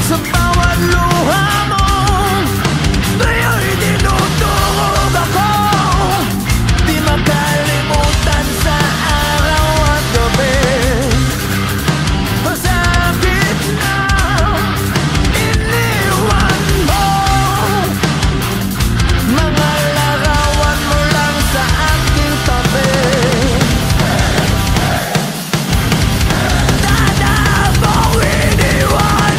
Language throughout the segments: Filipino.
Sa bawat luha mo, ngayon tinutulog ako. Di makalimutan sa araw at gabi. Masakit na iniwan mo mga larawan mo lang sa aking tabi. Dada mo iniwan,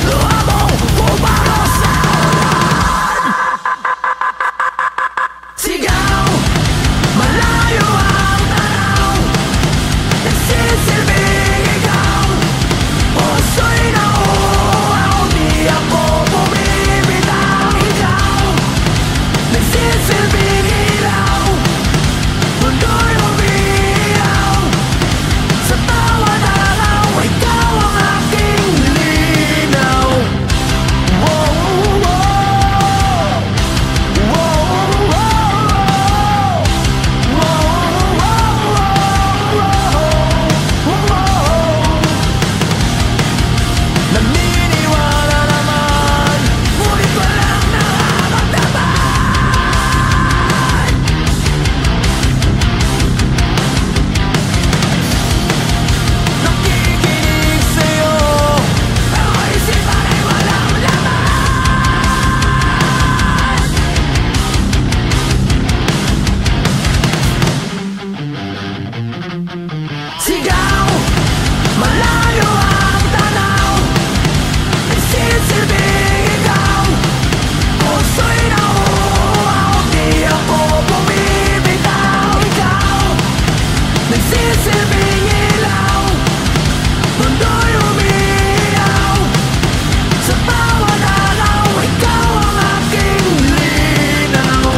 luha mo bumaro sa ulan. Sigaw, malayo ang tanaw, nagsisilbing ikaw. Puso'y nauuaw, di ako bumibitaw. Ikaw, nagsisilbing ilaw, mundo'y umiiyaw. Sa bawat araw, ikaw ang aking linaw. Wow, wow, wow, wow, naniniwala naman, ngunit walang nararamdaman. Nakikinig sa'yo, pero isipan ay walang laman. Sigaw, malayo ang tanaw, nagsisilbing ikaw. Puso'y nauuaw, di ako bumibitaw. Ikaw, nagsisilbing ilaw, mundo'y umiiyaw. Sa bawat araw, ikaw ang aking linaw.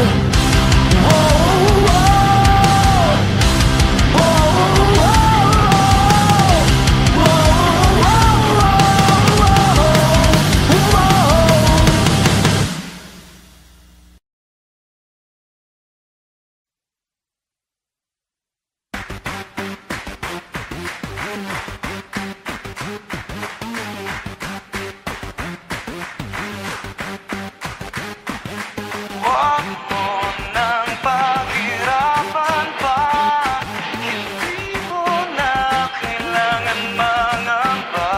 Wow, wow, wow, Huwag mo nang paghirapan pa, hindi mo na kailangan mangamba.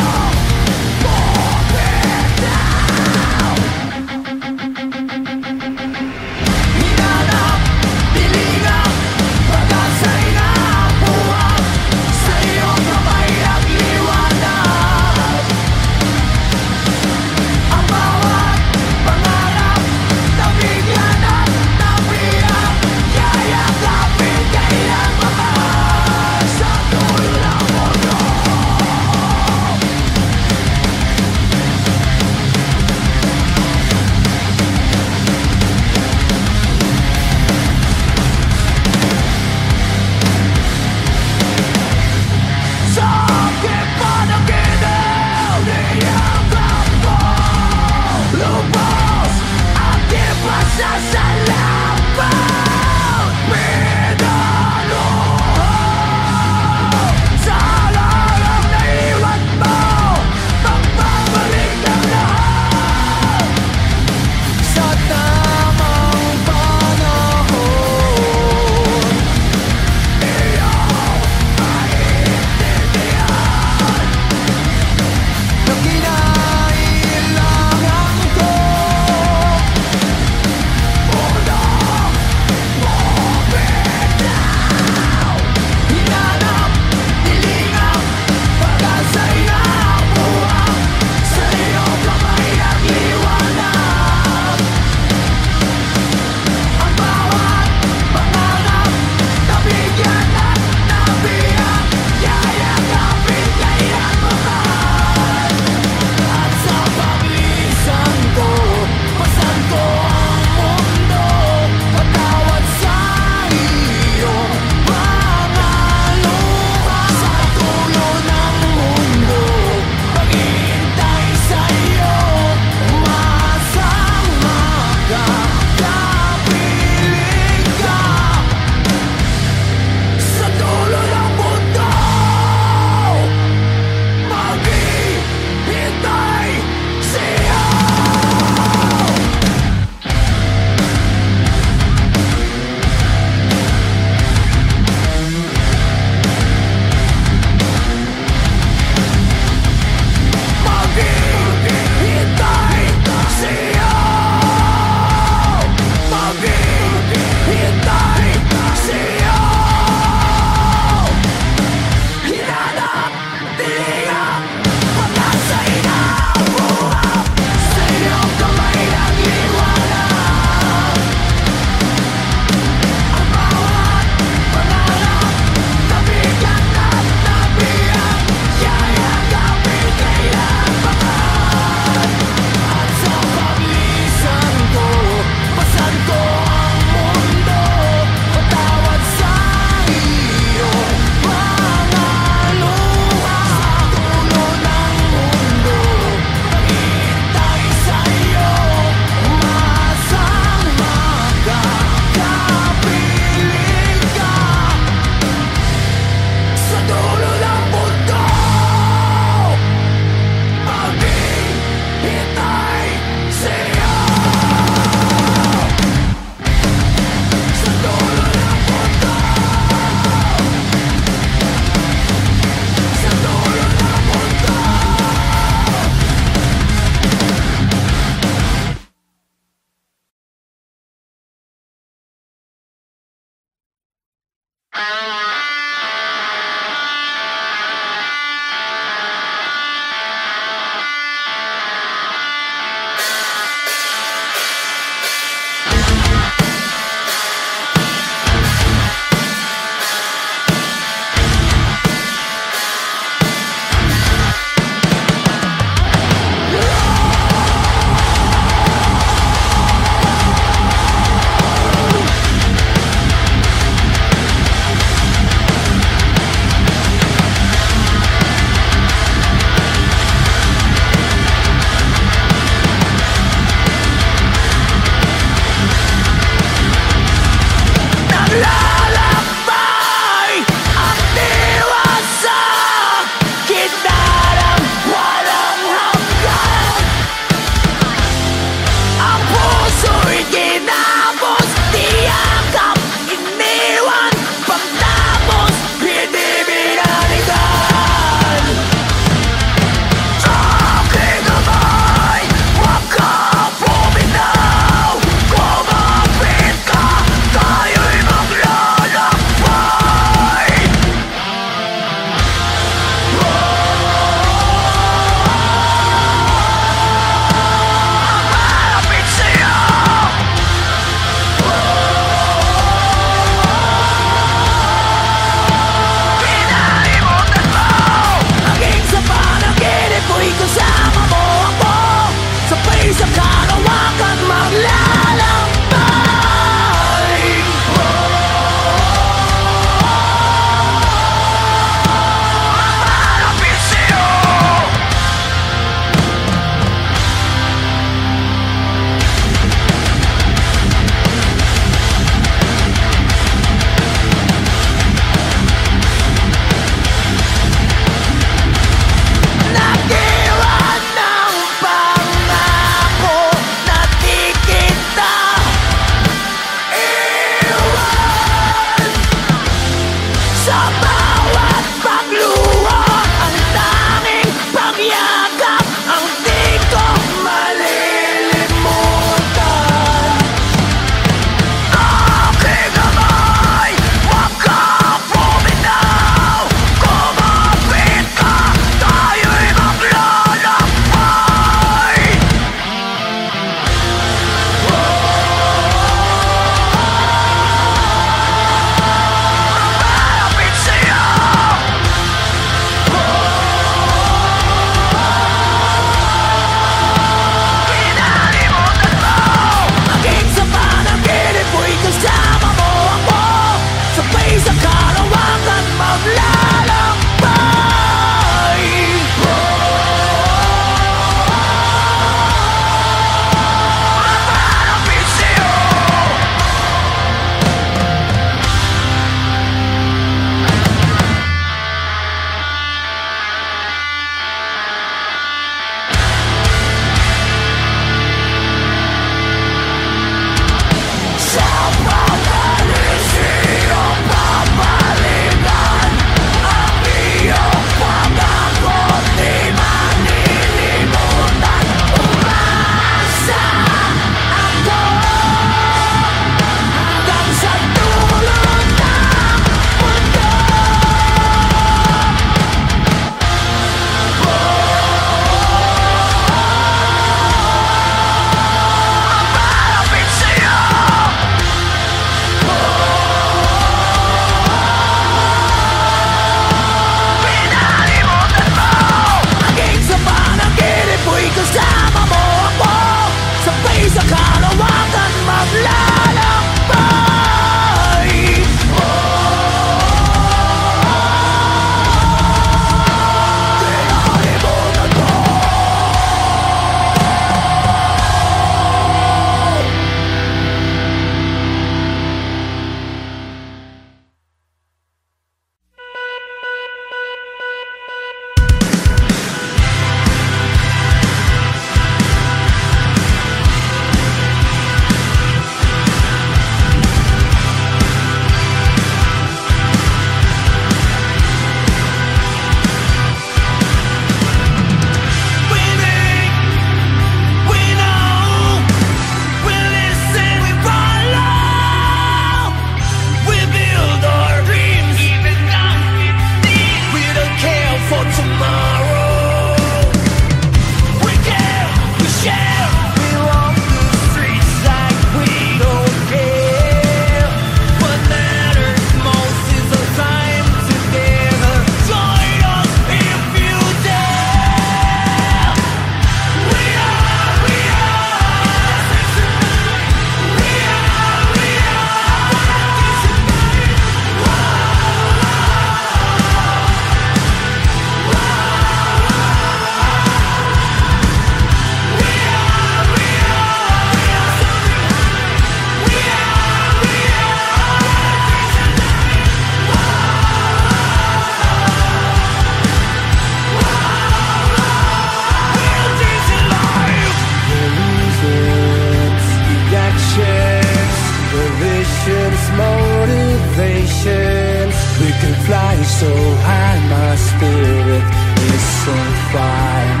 so high, my spirit is on fire.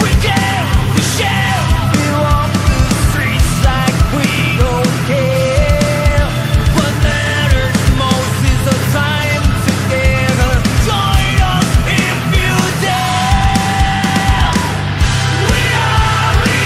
We dare, we share, we walk the streets like we don't care. What matters most is our time together. Join us if you dare. We are, we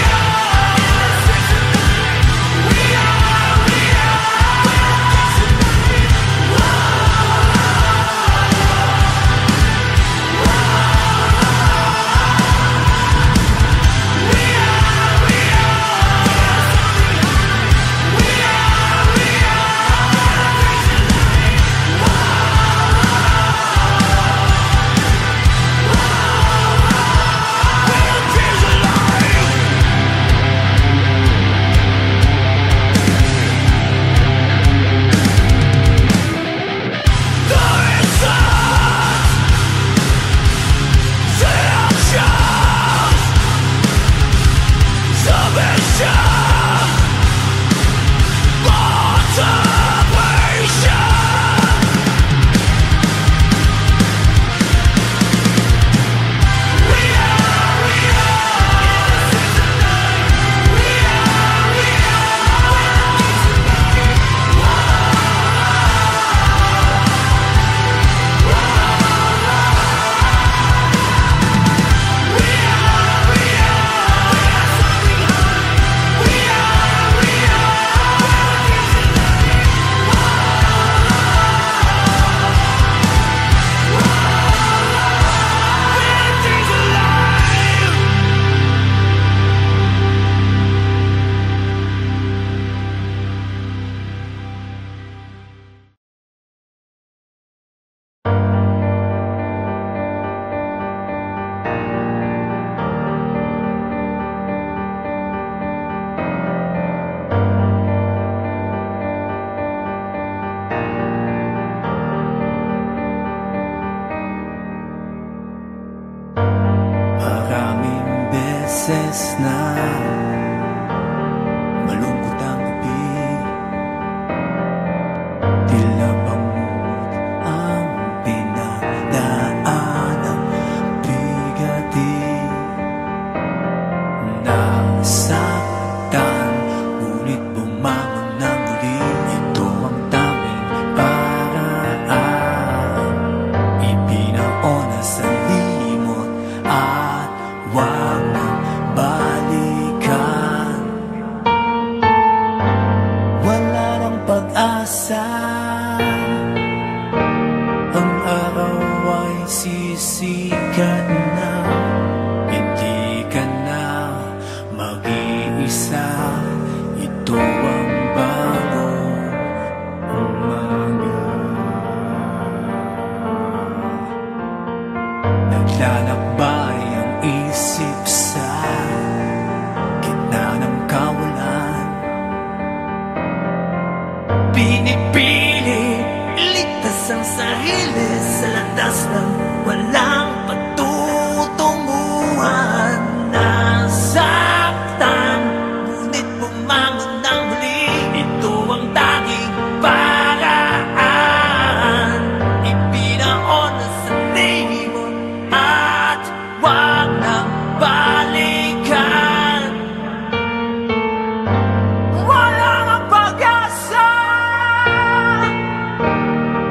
maraming beses na malungkot ang gabi, tila bangod ang pinagdaan ng bigatin. Nasaktan, ngunit bumangon ng muli. Ito ang tanging paraan, ipinaona sa limot at wag nang balikan. Wala nang pag-asa, ang araw ay sisikat na. Hindi ka na mag-iisa, ito ang bagong umaga. Naglalakbay ang isip sa gitna ng kawalan. Pinipili iligtas ang sarili sa landas ng walang patutunguhan. Nasaktan, ngunit bumangon ng muli. Ito ang tanging paraan, ipinaona sa limot at wag nang balikan. Wala nang pag-asa,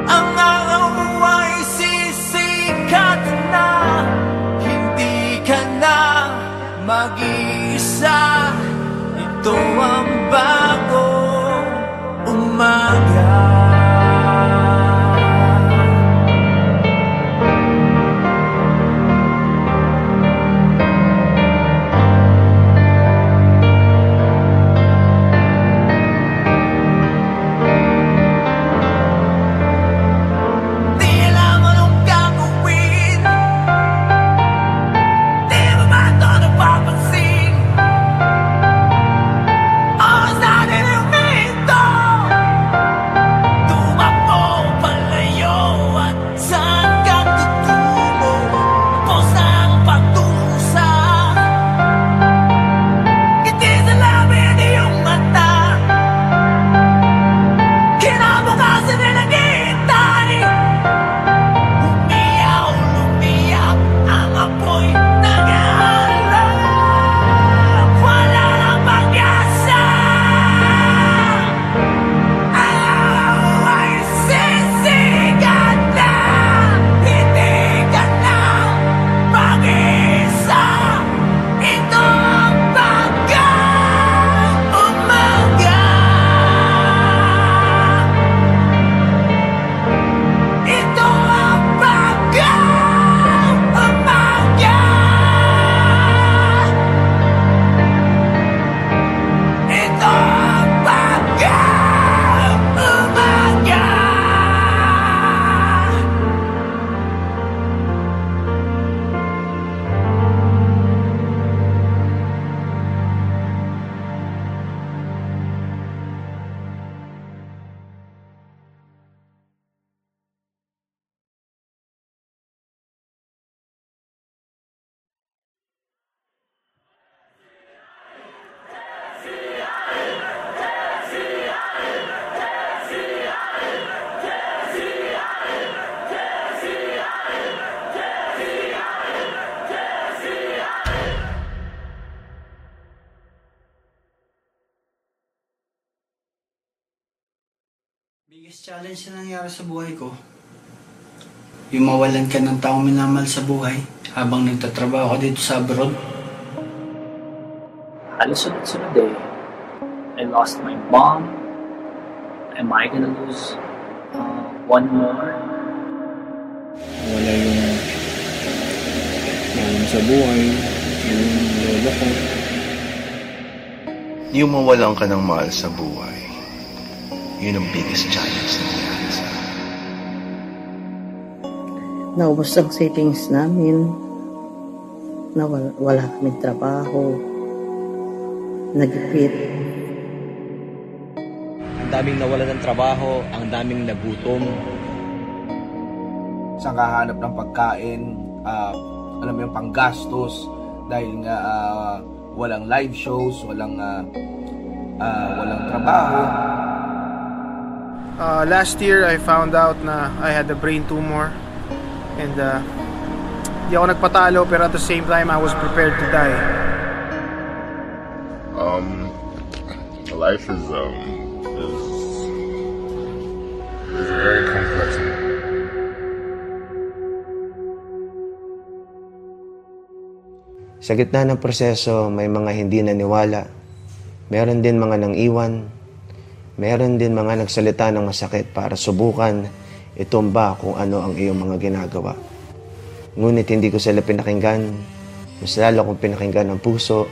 ang araw ay sisikat Challenge na nangyari sa buhay ko. Yung mawalan ka ng taong minamahal sa buhay habang nagtatrabaho ka dito sa abroad. Halos sunod-sunod eh. I lost my mom. Am I gonna lose one more? Wala yung sa buhay, yung lolo ko. Yung mawalan ka ng mahal sa buhay, yun ang biggest challenge na nangyari sa akin. Naubos ang savings namin. Wala kaming trabaho. Nagipit. Ang daming nawalan ng trabaho, ang daming nagutom. Sa kahanap ng pagkain, alam mo yung panggastos dahil nga walang live shows, walang trabaho. Last year I found out na I had a brain tumor and di ako nagpatalo, pero at the same time I was prepared to die. Life is very complex. Sa gitna ng proseso, may mga hindi naniwala. Meron din mga nang-iwan. Meron din mga nagsalita ng masakit para subukan itumba kung ano ang iyong mga ginagawa. Ngunit hindi ko sila pinakinggan. Mas lalo kong pinakinggan ang puso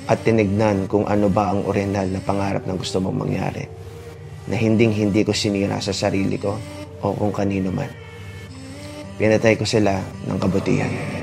at tinignan kung ano ba ang orihinal na pangarap na gusto mong mangyari. Na hindi ko sinira sa sarili ko o kung kanino man. Pinatay ko sila ng kabutihan.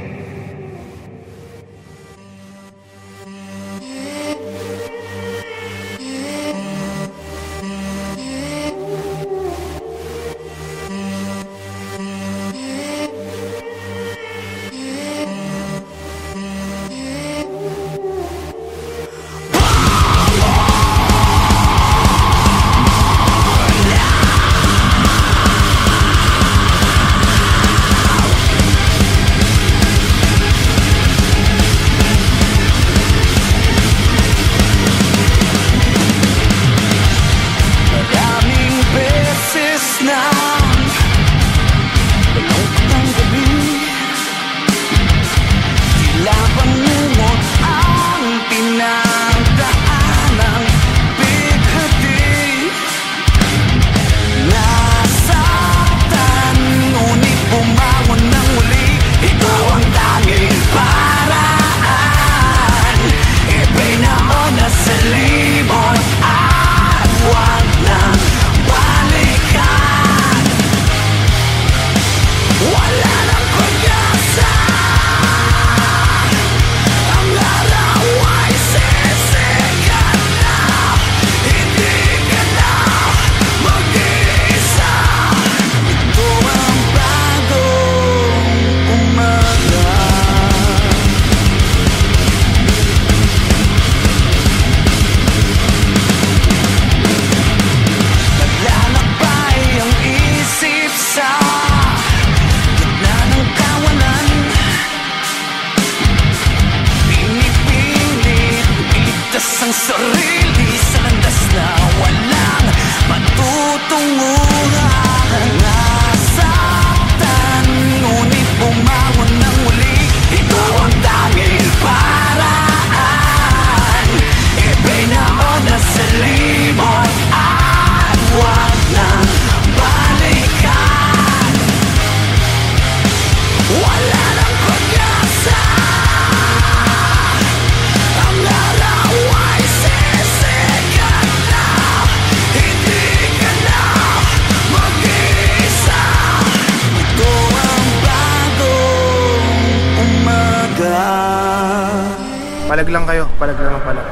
Palag lang kayo, palag lang ang palag.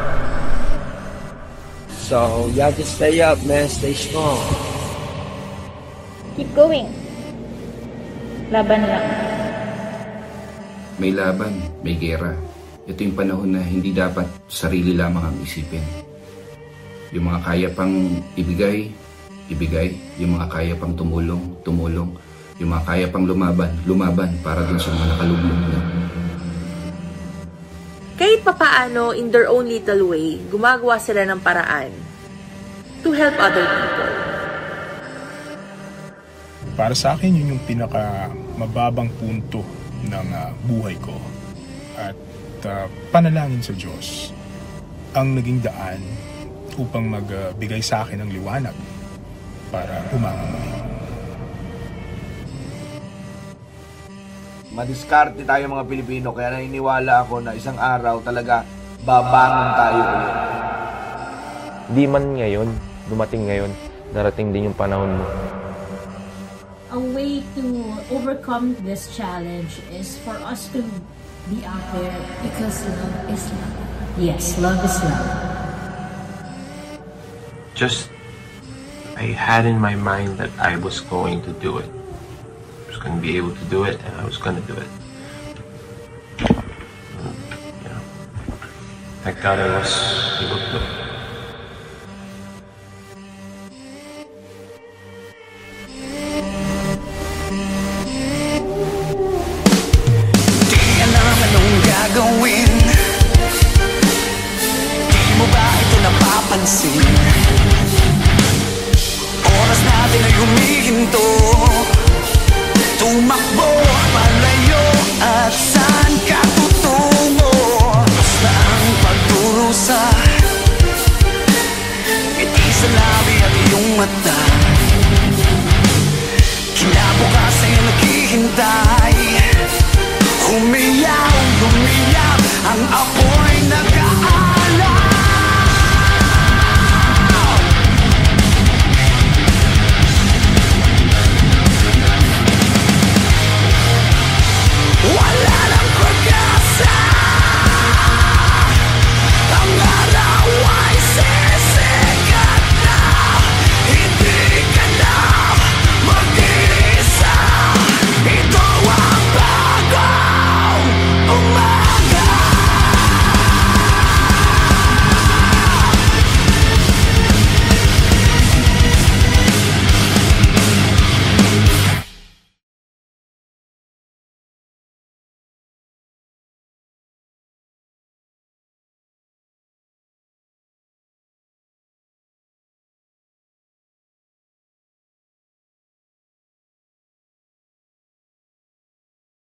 So, you have to stay up, man. Stay strong. Keep going. Laban lang. May laban, may gera. Ito yung panahon na hindi dapat sarili lamang ang isipin. Yung mga kaya pang ibigay, ibigay. Yung mga kaya pang tumulong, tumulong. Yung mga kaya pang lumaban, lumaban para dun sa mga nakalugmok na. Kahit papaano, in their own little way, gumagawa sila ng paraan to help other people. Para sa akin, yun yung pinaka mababang punto ng buhay ko. At panalangin sa Diyos ang naging daan upang magbigay sa akin ng liwanag para umangat muli. Madiskarte tayo mga Pilipino, kaya naniniwala ako na isang araw talaga babangon tayo ulit. Di man ngayon, dumating ngayon, darating din yung panahon mo. A way to overcome this challenge is for us to be out there because love is love. Yes, love is love. Just, I had in my mind that I was going to do it. I was going to be able to do it, and I was going to do it. And, you know, thank God I was able to do it. Gagawin, di mo ba ito napapansin? Oras natin ay humihinto, tumakbo, malayo at